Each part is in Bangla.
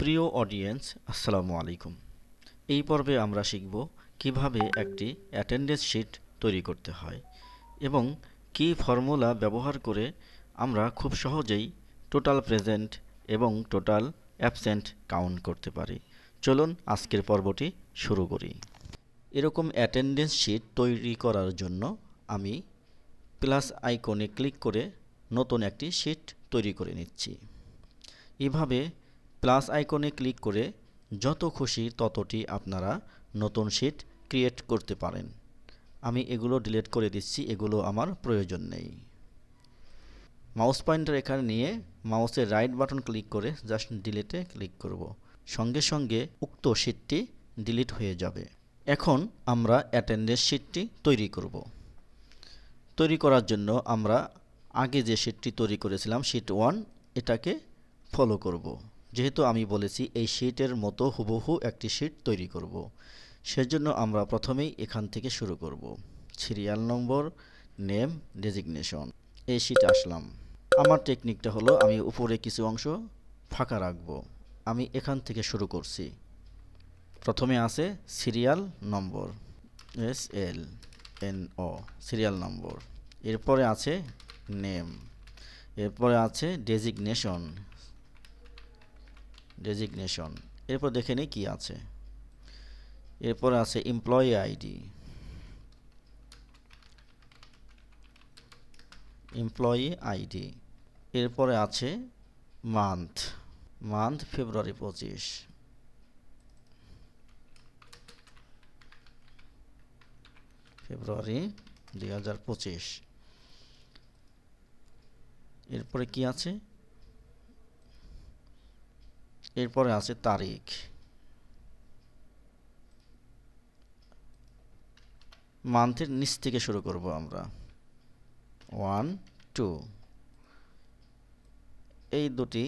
প্রিয় অডিয়েন্স, আসসালামু আলাইকুম। এই পর্বে আমরা শিখব কিভাবে একটি অ্যাটেন্ডেন্স শিট তৈরি করতে হয় এবং কী ফর্মুলা ব্যবহার করে আমরা খুব সহজেই টোটাল প্রেজেন্ট এবং টোটাল অ্যাবসেন্ট কাউন্ট করতে পারি। চলুন আজকের পর্বটি শুরু করি। এরকম অ্যাটেন্ডেন্স শিট তৈরি করার জন্য আমি প্লাস আইকনে ক্লিক করে নতুন একটি শিট তৈরি করে নিচ্ছি। এভাবে প্লাস আইকনে ক্লিক করে যত খুশি ততটি আপনারা নতুন শিট ক্রিয়েট করতে পারেন। আমি এগুলো ডিলিট করে দিচ্ছি, এগুলো আমার প্রয়োজন নেই। মাউস পয়েন্টার এখানে নিয়ে মাউসের রাইট বাটন ক্লিক করে জাস্ট ডিলিটে ক্লিক করব। সঙ্গে সঙ্গে উক্ত শিটটি ডিলিট হয়ে যাবে। এখন আমরা অ্যাটেন্ডেন্স শিটটি তৈরি করব। তৈরি করার জন্য আমরা আগে যে শিটটি তৈরি করেছিলাম শিট 1, এটাকে ফলো করব। যেহেতু আমি বলেছি এই শিটের মতো হুবহু একটি শিট তৈরি করব, সেজন্য আমরা প্রথমেই এখান থেকে শুরু করব। সিরিয়াল নম্বর, নেম, ডেজিগনেশন, এই শিটে আসলাম। আমার টেকনিকটা হলো আমি উপরে কিছু অংশ ফাঁকা রাখব। আমি এখান থেকে শুরু করছি। প্রথমে আছে serial number, SLNO, serial number. এরপরে আছে নেম, এরপরে আছে ডেজিগনেশন। এরপর দেখে নিই কি আছে। এরপরে আছে এমপ্লয়ি আইডি, এরপরে আছে মান্থ ফেব্রুয়ারি 25, ফেব্রুয়ারি 2025। এরপরে কি আছে? এরপরে আছে তারিখ। মান্থের নিচ থেকে শুরু করব আমরা, 1, 2। এই দুটি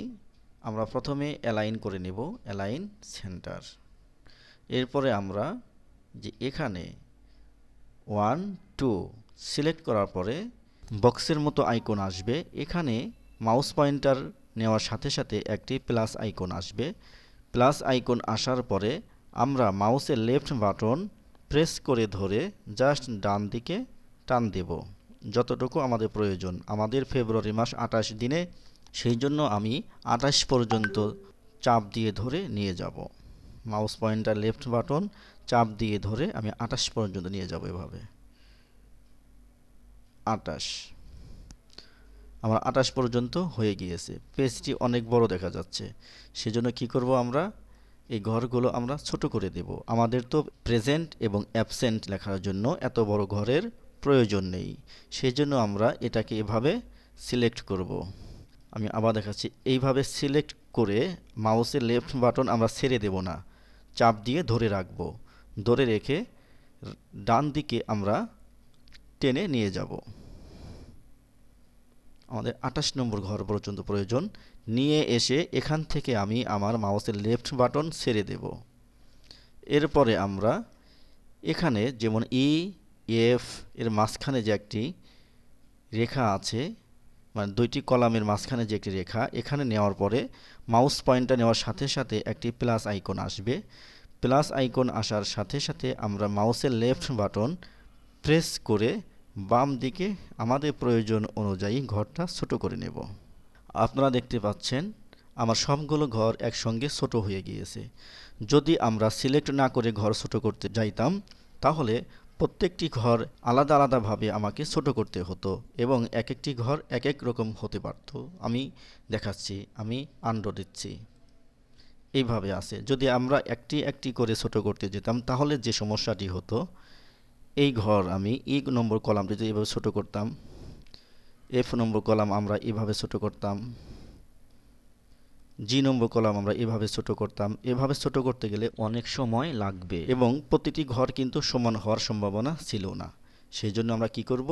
আমরা প্রথমে অ্যালাইন করে নেব, অ্যালাইন সেন্টার। এরপরে আমরা যে এখানে 1, 2 সিলেক্ট করার পরে বক্সের মতো আইকন আসবে। এখানে মাউস পয়েন্টার নেওয়ার সাথে সাথে একটি প্লাস আইকন আসবে। প্লাস আইকন আসার পরে আমরা মাউসের লেফট বাটন প্রেস করে ধরে জাস্ট ডান দিকে টান দেব, যতটুকু আমাদের প্রয়োজন। আমাদের ফেব্রুয়ারি মাস 28 দিনে, সেই জন্য আমি 28 পর্যন্ত চাপ দিয়ে ধরে নিয়ে যাব। মাউস পয়েন্টার লেফট বাটন চাপ দিয়ে ধরে আমি 28 পর্যন্ত নিয়ে যাব। এভাবে 28, আমার 28 পর্যন্ত হয়ে গিয়েছে। পেজটি অনেক বড় দেখা যাচ্ছে, সেজন্য কি করব আমরা এই ঘরগুলো আমরা ছোট করে দেব। আমাদের তো প্রেজেন্ট এবং অ্যাবসেন্ট লেখার জন্য এত বড় ঘরের প্রয়োজন নেই, সেজন্য আমরা এটাকে এভাবে সিলেক্ট করব। আমি আবার দেখাচ্ছি, এইভাবে সিলেক্ট করে মাউসের লেফট বাটন আমরা ছেড়ে দেব না, চাপ দিয়ে ধরে রাখব। ধরে রেখে ডান দিকে আমরা টেনে নিয়ে যাব। আমাদের 28 নম্বর ঘর পর্যন্ত প্রয়োজন। নিয়ে এসে এখান থেকে আমি আমার মাউসের লেফট বাটন ছেড়ে দেব। এরপরে আমরা এখানে যেমন EF এর মাঝখানে যে একটি রেখা আছে, মানে দুইটি কলামের মাঝখানে যে একটি রেখা, এখানে নেওয়ার পরে মাউস পয়েন্টার নেওয়ার সাথে সাথে একটি প্লাস আইকন আসবে। প্লাস আইকন আসার সাথে সাথে আমরা মাউসের লেফট বাটন প্রেস করে বাম দিকে আমাদের প্রয়োজন অনুযায়ী ঘরটা ছোট করে নেব। আপনারা দেখতে পাচ্ছেন আমার সবগুলো ঘর একসঙ্গে ছোট হয়ে গিয়েছে। যদি আমরা সিলেক্ট না করে ঘর ছোট করতে যাইতাম, তাহলে প্রত্যেকটি ঘর আলাদা আলাদাভাবে আমাকে ছোট করতে হতো এবং এক একটি ঘর এক এক রকম হতে পারত। আমি দেখাচ্ছি, আমি আন্ডো দিচ্ছি। এইভাবে আছে। যদি আমরা একটি একটি করে ছোট করতে যেতাম, তাহলে যে সমস্যাটি হতো, এই ঘর আমি নম্বর কলামটি যদি এভাবে ছোট করতাম, F নম্বর কলাম আমরা এভাবে ছোট করতাম, G নম্বর কলাম আমরা এভাবে ছোট করতাম। এভাবে ছোট করতে গেলে অনেক সময় লাগবে এবং প্রতিটি ঘর কিন্তু সমান হওয়ার সম্ভাবনা ছিল না। সেই জন্য আমরা কি করব,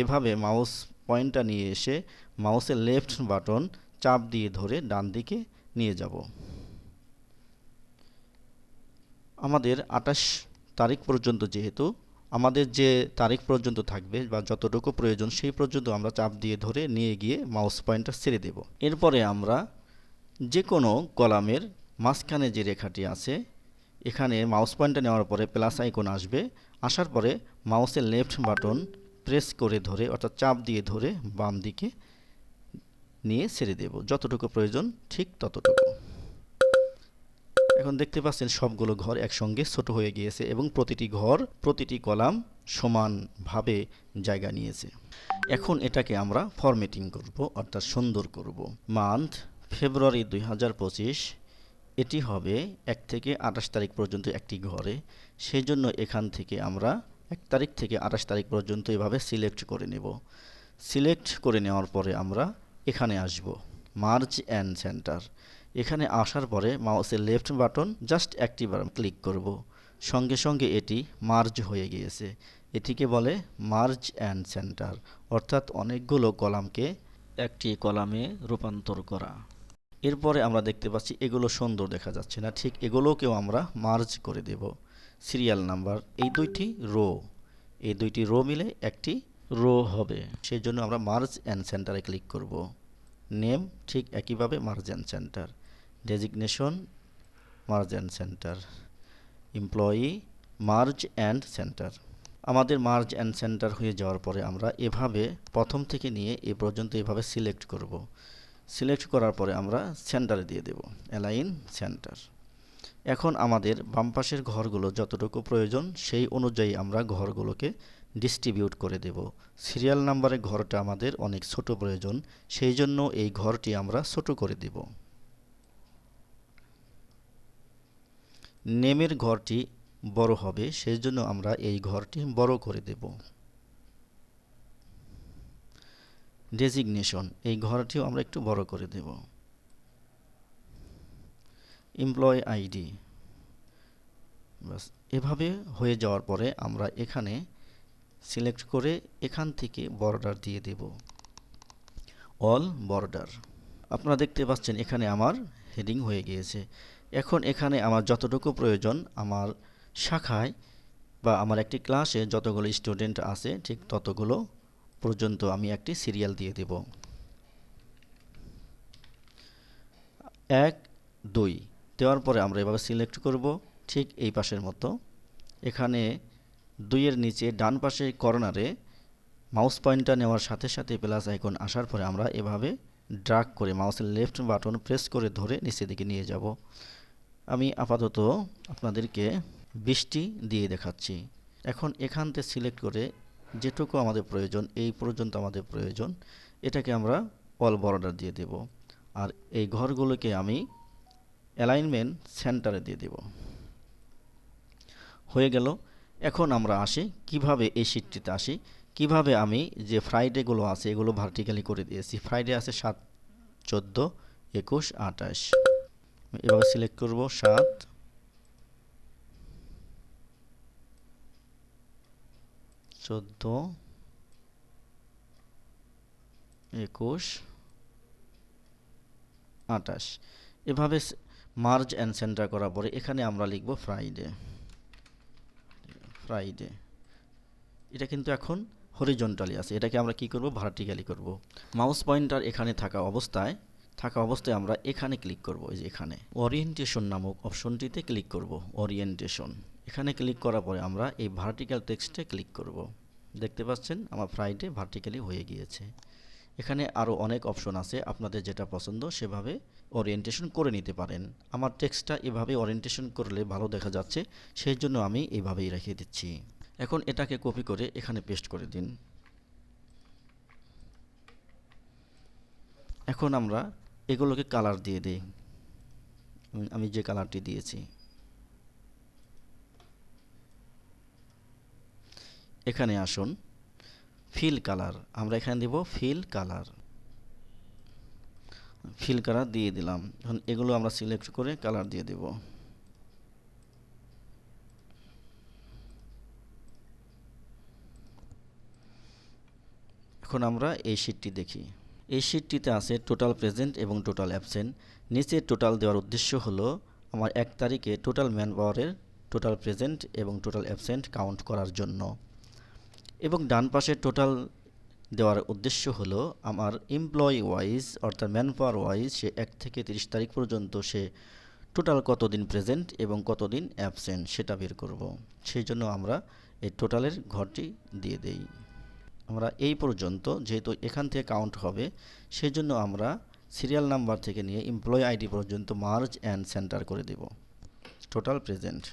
এভাবে মাউস পয়েন্টটা নিয়ে এসে মাউসের লেফট বাটন চাপ দিয়ে ধরে ডান দিকে নিয়ে যাব। আমাদের 28 তারিখ পর্যন্ত, যেহেতু আমাদের যে তারিখ পর্যন্ত থাকবে বা যতটুকু প্রয়োজন সেই পর্যন্ত আমরা চাপ দিয়ে ধরে নিয়ে গিয়ে মাউস পয়েন্টার ছেড়ে দেব। এরপরে আমরা যে কোনো কলামের মাঝখানে যে রেখাটি আছে এখানে মাউস পয়েন্টার নেওয়ার পরে প্লাস আইকন আসবে, আসার পরে মাউসের লেফট বাটন প্রেস করে ধরে অর্থাৎ চাপ দিয়ে ধরে বাম দিকে নিয়ে ছেড়ে দেব, যতটুকু প্রয়োজন ঠিক ততটুকু। এখন দেখতে পাচ্ছেন সবগুলো ঘর একসঙ্গে ছোট হয়ে গিয়েছে এবং প্রতিটি ঘর প্রতিটি কলাম সমানভাবে জায়গা নিয়েছে। এখন এটাকে আমরা ফরম্যাটিং করব, অর্থাৎ সুন্দর করব। মান্থ ফেব্রুয়ারি 2025, এটি হবে 1 থেকে 28 তারিখ পর্যন্ত একটি ঘরে। সেই জন্য এখান থেকে আমরা 1 তারিখ থেকে 28 তারিখ পর্যন্ত এভাবে সিলেক্ট করে নেব। সিলেক্ট করে নেওয়ার পরে আমরা এখানে আসব, মার্জ অ্যান্ড সেন্টার। এখানে আসার পরে মাউসের লেফট বাটন জাস্ট একটিবার ক্লিক করব, সঙ্গে সঙ্গে এটি মার্জ হয়ে গিয়েছে। এটিকে বলে মার্জ অ্যান্ড সেন্টার, অর্থাৎ অনেকগুলো কলামকে একটি কলামে রূপান্তর করা। এরপরে আমরা দেখতে পাচ্ছি এগুলো সুন্দর দেখা যাচ্ছে না, ঠিক এগুলোকেও আমরা মার্জ করে দেব। সিরিয়াল নাম্বার, এই দুইটি রো মিলে একটি রো হবে, সেই জন্য আমরা মার্জ অ্যান্ড সেন্টারে ক্লিক করব। নেম ঠিক একইভাবে merge and centre. Designation merge and centre. Employee merge and centre. আমাদের মার্জ অ্যান্ড সেন্টার হয়ে যাওয়ার পরে আমরা এভাবে প্রথম থেকে নিয়ে এ পর্যন্ত এভাবে সিলেক্ট করব। সিলেক্ট করার পরে আমরা সেন্টারে দিয়ে দেব, অ্যালাইন সেন্টার। এখন আমাদের বাম পাশের ঘরগুলো যতটুকু প্রয়োজন সেই অনুযায়ী আমরা ঘরগুলোকে ডিস্ট্রিবিউট করে দেব। সিরিয়াল নাম্বারের ঘরটা আমাদের অনেক ছোট প্রয়োজন, সেই জন্য এই ঘরটি আমরা ছোট করে দেব। নেমের ঘরটি বড় হবে, সেই জন্য আমরা এই ঘরটি বড় করে দেব। ডেজিগনেশন, এই ঘরটিও আমরা একটু বড় করে দেব। এমপ্লয়ি আইডি, বাস এভাবে হয়ে যাওয়ার পরে আমরা এখানে সিলেক্ট করে এখান থেকে বর্ডার দিয়ে দেব, অল বর্ডার। আপনারা দেখতে পাচ্ছেন এখানে আমার হেডিং হয়ে গিয়েছে। এখন এখানে আমার যতটুকু প্রয়োজন আমার শাখায় বা আমার একটি ক্লাসে যতগুলো স্টুডেন্ট আছে ঠিক ততগুলো পর্যন্ত আমি একটি সিরিয়াল দিয়ে দেব। 1 2 দেওয়ার পরে আমরা এভাবে সিলেক্ট করব, ঠিক এই পাশের মতো। এখানে 2 এর নিচে ডান পাশে কর্নারে মাউস পয়েন্টার নেওয়ার সাথে সাথে প্লাস আইকন আসার পরে আমরা এভাবে ড্র্যাগ করে মাউসের লেফট বাটন প্রেস করে ধরে নিচের দিকে নিয়ে যাব। আমি আপাতত আপনাদেরকে 20টি দিয়ে দেখাচ্ছি। এখন এখান থেকে সিলেক্ট করে যেটুকু আমাদের প্রয়োজন, এই পর্যন্ত আমাদের প্রয়োজন, এটাকে আমরা অল বর্ডার দিয়ে দেব। আর এই ঘরগুলোকে আমি অ্যালাইনমেন্ট সেন্টারে দিয়ে দেব। হয়ে গেল। এখন আমরা আসি কিভাবে এই শীটটিতে আসি, কিভাবে আমি যে ফ্রাইডেগুলো আছে এগুলো ভার্টিক্যালি করে দিয়েছি। ফ্রাইডে আছে 7 14 21 28, এভাবে সিলেক্ট করব 7 14 21 28। এভাবে মার্জ অ্যান্ড সেন্টার করার পরে এখানে আমরা লিখব ফ্রাইডে। এটা কিন্তু এখন হরিজন্টালি আছে, এটাকে আমরা কি করব, ভার্টিক্যালি করব। মাউস পয়েন্টার এখানে থাকা অবস্থায় আমরা এখানে ক্লিক করব, এই যে এখানে ওরিয়েন্টেশন নামক অপশনটিতে ক্লিক করব। ওরিয়েন্টেশন, এখানে ক্লিক করার পরে আমরা এই ভার্টিক্যাল টেক্সটে ক্লিক করব। দেখতে পাচ্ছেন আমার ফ্রাইডে ভার্টিক্যালি হয়ে গিয়েছে। এখানে আরও অনেক অপশন আছে, আপনাদের যেটা পছন্দ সেভাবে ওরিয়েন্টেশন করে নিতে পারেন। আমার টেক্সটটা এভাবে ওরিয়েন্টেশন করলে ভালো দেখা যাচ্ছে, সেই জন্য আমি এইভাবেই রেখে দিচ্ছি। এখন এটাকে কপি করে এখানে পেস্ট করে দিন। এখন আমরা এগুলোকে কালার দিয়ে দিই, আমি যে কালারটি দিয়েছি। এখানে আসুন, ফিল কালার, আমরা এখানে দেব ফিল কালার দিয়ে দিলাম। এখন এগুলো আমরা সিলেক্ট করে কালার দিয়ে দেব। এখন আমরা এই শীটটি দেখি। এই শীটটিতে আছে টোটাল প্রেজেন্ট এবং টোটাল অ্যাবসেন্ট। নিচে টোটাল দেওয়ার উদ্দেশ্য হলো আমার 1 তারিখে টোটাল ম্যান পাওয়ারের টোটাল প্রেজেন্ট এবং টোটাল অ্যাবসেন্ট কাউন্ট করার জন্য, এবং ডান পাশে টোটাল দেওয়ার উদ্দেশ্য হলো আমার এমপ্লয়ি ওয়াইজ অর্থাৎ ম্যান পাওয়ার ওয়াইজ সে 1 থেকে 30 তারিখ পর্যন্ত সে টোটাল কতদিন প্রেজেন্ট এবং কতদিন অ্যাবসেন্ট সেটা বের করব। সেই জন্য আমরা এই টোটালের ঘরটি দিয়ে দেই। আমরা এই পর্যন্ত যেহেতু এখান থেকে কাউন্ট হবে, সেই জন্য আমরা সিরিয়াল নাম্বার থেকে নিয়ে এমপ্লয়ি আইডি পর্যন্ত মার্জ অ্যান্ড সেন্টার করে দেব। Total present.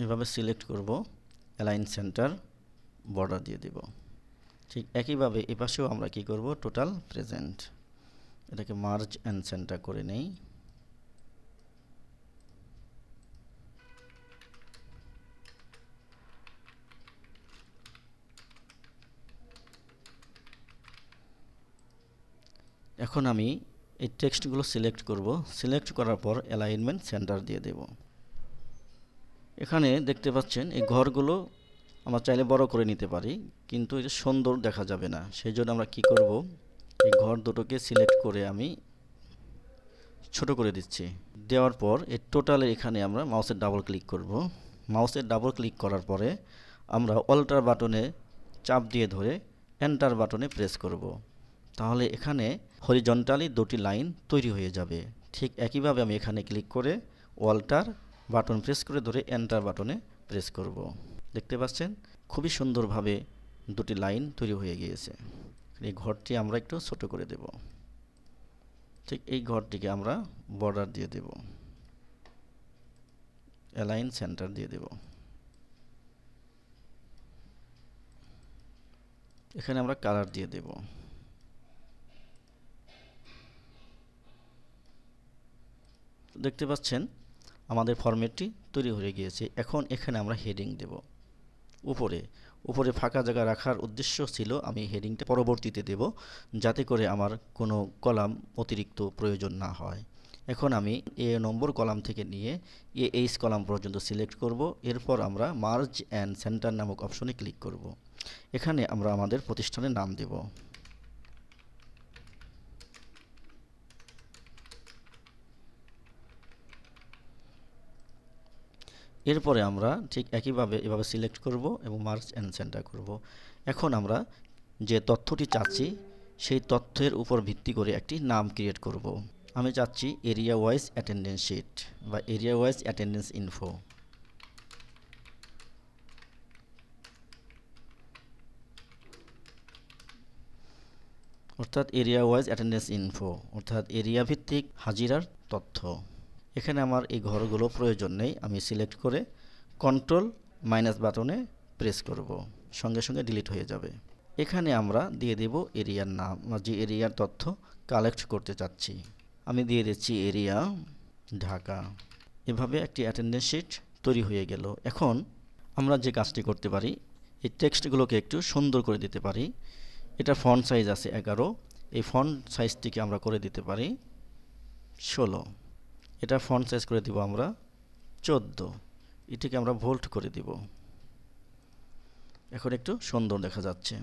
এভাবে সিলেক্ট করব, অ্যালাইন সেন্টার, বর্ডার দিয়ে দেব। ঠিক একইভাবে এপাশেও আমরা কি করব, টোটাল প্রেজেন্ট, এটাকে মার্জ অ্যান্ড সেন্টার করে নেই। এখন আমি এই টেক্সটগুলো সিলেক্ট করব, সিলেক্ট করার পর অ্যালাইনমেন্ট সেন্টার দিয়ে দেব। এখানে দেখতে পাচ্ছেন এই ঘরগুলো আমরা চাইলে বড় করে নিতে পারি, কিন্তু এটা সুন্দর দেখা যাবে না। সেই জন্য আমরা কি করব, এই ঘর দুটোকে সিলেক্ট করে আমি ছোট করে দিচ্ছি। দেওয়ার পর এই টোটালের এখানে আমরা মাউসের ডাবল ক্লিক করব। মাউসের ডাবল ক্লিক করার পরে আমরা অল্টার বাটনে চাপ দিয়ে ধরে এন্টার বাটনে প্রেস করব। তাহলে এখানে হরিজন্টালি দুটি লাইন তৈরি হয়ে যাবে। ঠিক একইভাবে আমি এখানে ক্লিক করে অল্টার বাটন প্রেস করে ধরে এন্টার বাটনে প্রেস করব। দেখতে পাচ্ছেন খুবই সুন্দরভাবে দুটি লাইন তৈরি হয়ে গিয়েছে। এই ঘরটি আমরা একটু ছোট করে দেব। ঠিক এই ঘরটিকে আমরা বর্ডার দিয়ে দেব, অ্যালাইন সেন্টার দিয়ে দেব। এখানে আমরা কালার দিয়ে দেব। দেখতে পাচ্ছেন আমাদের ফরম্যাটটি তৈরি হয়ে গিয়েছে। এখন এখানে আমরা হেডিং দেব। উপরে উপরে ফাঁকা জায়গা রাখার উদ্দেশ্য ছিল আমি হেডিংটা পরবর্তীতে দেব, যাতে করে আমার কোনো কলাম অতিরিক্ত প্রয়োজন না হয়। এখন আমি এ নম্বর কলাম থেকে নিয়ে এইচ কলাম পর্যন্ত সিলেক্ট করব। এরপর আমরা মার্জ অ্যান্ড সেন্টার নামক অপশনে ক্লিক করব। এখানে আমরা আমাদের প্রতিষ্ঠানের নাম দেব। এরপরে আমরা ঠিক একইভাবে এভাবে সিলেক্ট করব এবং মার্জ অ্যান্ড সেন্টার করব। এখন আমরা যে তথ্যটি চাচ্ছি সেই তথ্যের উপর ভিত্তি করে একটি নাম ক্রিয়েট করব। আমি চাচ্ছি এরিয়া ওয়াইজ অ্যাটেন্ডেন্স শিট বা এরিয়া ওয়াইজ অ্যাটেন্ডেন্স ইনফো। অর্থাৎ এরিয়া ওয়াইজ অ্যাটেন্ডেন্স ইনফো, অর্থাৎ এরিয়া ভিত্তিক হাজিরার তথ্য। এখানে আমার এই ঘরগুলো প্রয়োজন নেই, আমি সিলেক্ট করে কন্ট্রোল মাইনাস বাটনে প্রেস করব, সঙ্গে সঙ্গে ডিলিট হয়ে যাবে। এখানে আমরা দিয়ে দেব এরিয়ার নাম, যে এরিয়ার তথ্য কালেক্ট করতে চাচ্ছি। আমি দিয়ে দিচ্ছি এরিয়া ঢাকা। এভাবে একটি অ্যাটেন্ডেন্স শিট তৈরি হয়ে গেল। এখন আমরা যে কাজটি করতে পারি, এই টেক্সটগুলোকে একটু সুন্দর করে দিতে পারি। এটা ফন্ট সাইজ আছে 11, এই ফন্ট সাইজটিকে আমরা করে দিতে পারি 16। এটা ফন্ট সাইজ করে দিব আমরা 14, এটিকে আমরা ভোল্ট করে দিব। এখন একটু সুন্দর দেখা যাচ্ছে।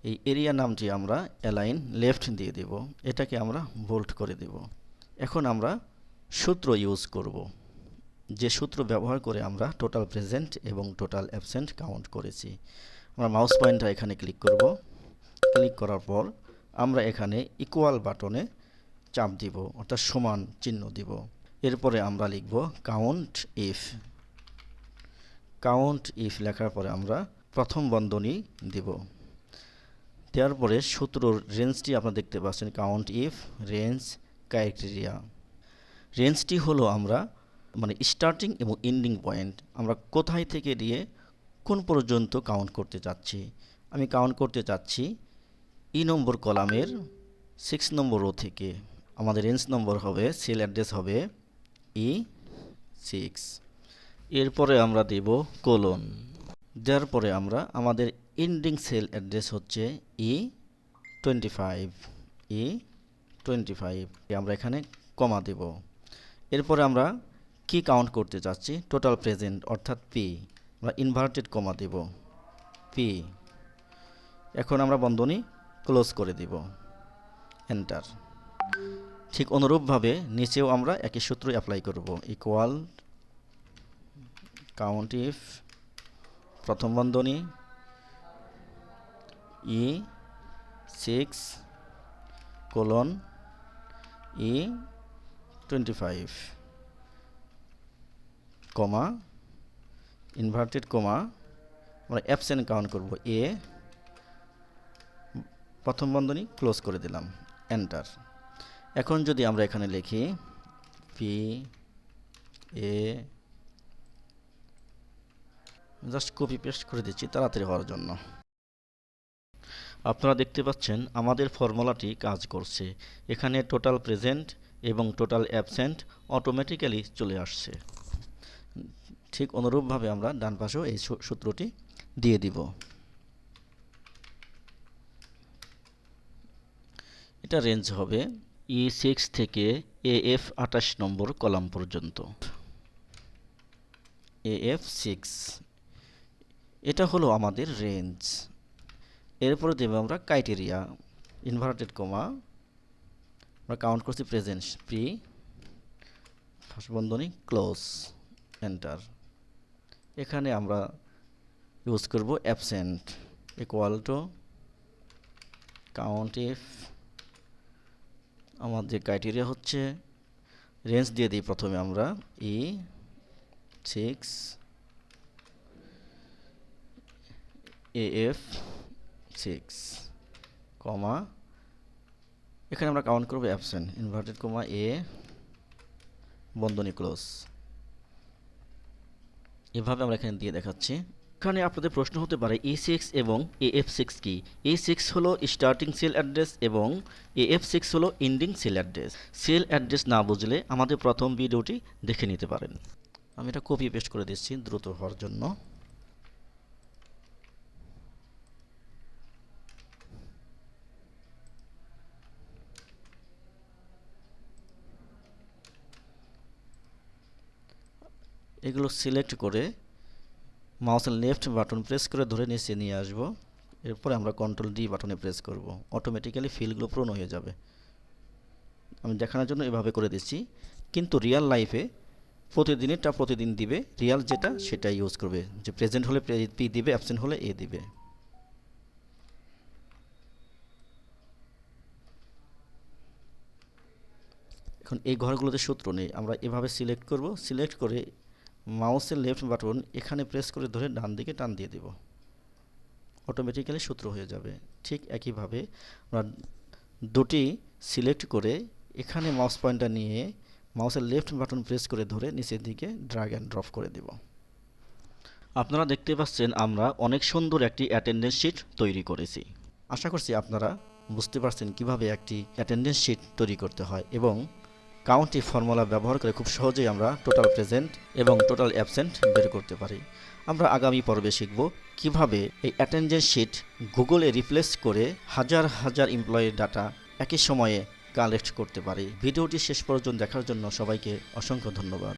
এই এরিয়া নামটি আমরা অ্যালাইন লেফট দিয়ে দেব, এটাকে আমরা ভোল্ট করে দেব। এখন আমরা সূত্র ইউজ করব, যে সূত্র ব্যবহার করে আমরা টোটাল প্রেজেন্ট এবং টোটাল অ্যাবসেন্ট কাউন্ট করেছি। আমরা মাউস পয়েন্টার এখানে ক্লিক করব। ক্লিক করার পর আমরা এখানে ইকুয়াল বাটনে চাপ দিব, অর্থাৎ সমান চিহ্ন দিব। এরপরে আমরা লিখব কাউন্ট ইফ। কাউন্ট ইফ লেখার পরে আমরা প্রথম বন্ধনী দিব। দেওয়ার পরে সূত্রর রেঞ্জটি আপনারা দেখতে পাচ্ছেন, কাউন্ট ইফ রেঞ্জ ক্রাইটেরিয়া। রেঞ্জটি হলো আমরা মানে স্টার্টিং এবং এন্ডিং পয়েন্ট, আমরা কোথায় থেকে দিয়ে কোন পর্যন্ত কাউন্ট করতে চাচ্ছি। আমি কাউন্ট করতে চাচ্ছি ই নম্বর কলামের 6 নম্বর রো থেকে। আমাদের রেঞ্জ নম্বর হবে, সেল অ্যাড্রেস হবে E6। এরপরে আমরা দেব কোলন। দেওয়ার পরে আমরা আমাদের এন্ডিং সেল অ্যাড্রেস হচ্ছে E25। E25 আমরা এখানে কমা দেব। এরপরে আমরা কি কাউন্ট করতে চাচ্ছি, টোটাল প্রেজেন্ট অর্থাৎ পি, আমরা ইনভার্টেড কমা দেব পি। এখন আমরা বন্ধনী ক্লোজ করে দেব, এন্টার। ঠিক অনুরূপভাবে নিচেও আমরা একই সূত্র অ্যাপ্লাই করব। ইকুয়াল কাউন্ট ইফ প্রথম বন্ধনী E6 colon E25 comma inverted comma আমরা অ্যাবসেন্ট কাউন্ট করব এ প্রথম বন্ধনী ক্লোজ করে দিলাম, এন্টার। এখন যদি আমরা এখানে লিখি P A, just copy paste করে দিচ্ছি তাড়াতাড়ি হওয়ার জন্য। আপনারা দেখতে পাচ্ছেন আমাদের ফর্মুলাটি কাজ করছে। এখানে টোটাল প্রেজেন্ট এবং টোটাল অ্যাবসেন্ট অটোমেটিক্যালি চলে আসছে। ঠিক অনুরূপভাবে আমরা ডান পাশেও এই সূত্রটি দিয়ে দিব। এটা রেঞ্জ হবে E6 থেকে AF28 নম্বর কলাম পর্যন্ত। AF6 এটা হলো আমাদের রেঞ্জ। এরপরে দেব আমরা ক্রাইটেরিয়া, ইনভার্টেড কমা আমরা কাউন্ট করছি প্রেজেন্ট পি ফার্স্ট বন্ধনী ক্লোজ, এন্টার। এখানে আমরা ইউজ করব absent equal to count if, আমাদের ক্রাইটেরিয়া হচ্ছে রেঞ্জ দিয়ে দিই প্রথমে আমরা E6 AF6 কমা এখানে আমরা কাউন্ট করব অ্যাবসেন্ট ইনভার্টেড কমা এ বন্ধনী ক্লোজ। এভাবে আমরা এখানে দিয়ে দেখাচ্ছি। এখানে আপনাদের প্রশ্ন হতে পারে E6 এবং AF6 কি? E6 হলো স্টার্টিং সেল অ্যাড্রেস এবং AF6 হলো ending sell address. Sell address না বুঝলে আমাদের প্রথম ভিডিওটি দেখে নিতে পারেন। আমি এটা কপি পেস্ট করে দিচ্ছি দ্রুত হওয়ার জন্য। এগুলো সিলেক্ট করে মাউসের লেফট বাটন প্রেস করে ধরে নিচে নিয়ে আসব। এরপরে আমরা কন্ট্রোল ডি বাটনে প্রেস করব, অটোমেটিক্যালি ফিলগুলো পূরণ হয়ে যাবে। আমি দেখানোর জন্য এভাবে করে দিচ্ছি, কিন্তু রিয়েল লাইফে প্রতিদিনেরটা প্রতিদিন দিবে, রিয়াল যেটা সেটা ইউজ করবে। যে প্রেজেন্ট হলে পি দিবে, অ্যাবসেন্ট হলে এ দিবে। এখন এই ঘরগুলোতে সূত্র নেই, আমরা এভাবে সিলেক্ট করব, সিলেক্ট করে মাউসের লেফট বাটন এখানে প্রেস করে ধরে ডান দিকে টান দিয়ে দেব, অটোমেটিক্যালি সূত্র হয়ে যাবে। ঠিক একইভাবে আমরা দুটি সিলেক্ট করে এখানে মাউস পয়েন্টার নিয়ে মাউসের লেফট বাটন প্রেস করে ধরে নিচের দিকে ড্র্যাগ অ্যান্ড ড্রপ করে দেব। আপনারা দেখতে পাচ্ছেন আমরা অনেক সুন্দর একটি অ্যাটেন্ডেন্স শিট তৈরি করেছি। আশা করছি আপনারা বুঝতে পারছেন কিভাবে একটি অ্যাটেন্ডেন্স শিট তৈরি করতে হয় এবং কাউন্ট ইফ ফর্মুলা ব্যবহার করে খুব সহজেই আমরা টোটাল প্রেজেন্ট এবং টোটাল অ্যাবসেন্ট বের করতে পারি। আমরা আগামী পর্বে শিখব কিভাবে এই অ্যাটেন্ডেন্স শিট গুগলে রিপ্লেস করে হাজার হাজার এমপ্লয়ির ডাটা একই সময়ে কালেক্ট করতে পারি। ভিডিওটি শেষ পর্যন্ত দেখার জন্য সবাইকে অসংখ্য ধন্যবাদ।